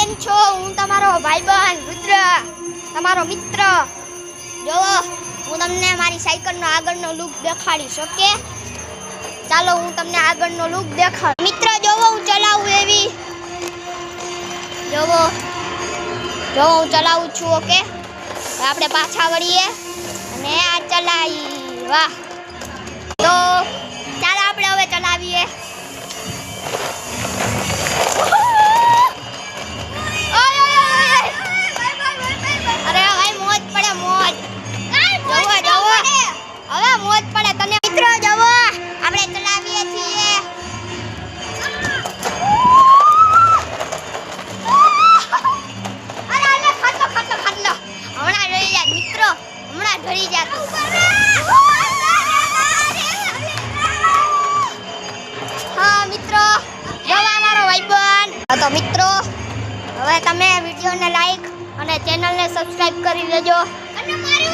કેમ છો? હું તમારો ભાઈબંધ રુદ્ર, તમારો મિત્ર. જો હું તમને મારી સાયકલનો આગળનો લુક દેખાડીશ. ઓકે, ચાલો હું તમને આગળનો લુક દેખાડું. મિત્ર જોવો હું ચલાવું એવી. જોવો હું ચલાવું છું. ઓકે, આપણે પાછા વળીએ અને આ ચલાવી. વાહ, તો ચાલો આપણે હવે ચલાવીએ. અરે ભાઈ મોજ પડે, મોજ. જોવો હવે મોજ પડે તને. મિત્રો જોવો આપણે ચલાવીએ છીએ. અરે ખાટલો હમણાં ડરી જાય મિત્રો, હમણાં ડરી જાય. હા મિત્રો, જોવા મારો ભાઈબંધ. તો મિત્રો હવે તમે વિડીયોને લાઈક અને ચેનલને સબસ્ક્રાઇબ કરી દેજો. અને મારું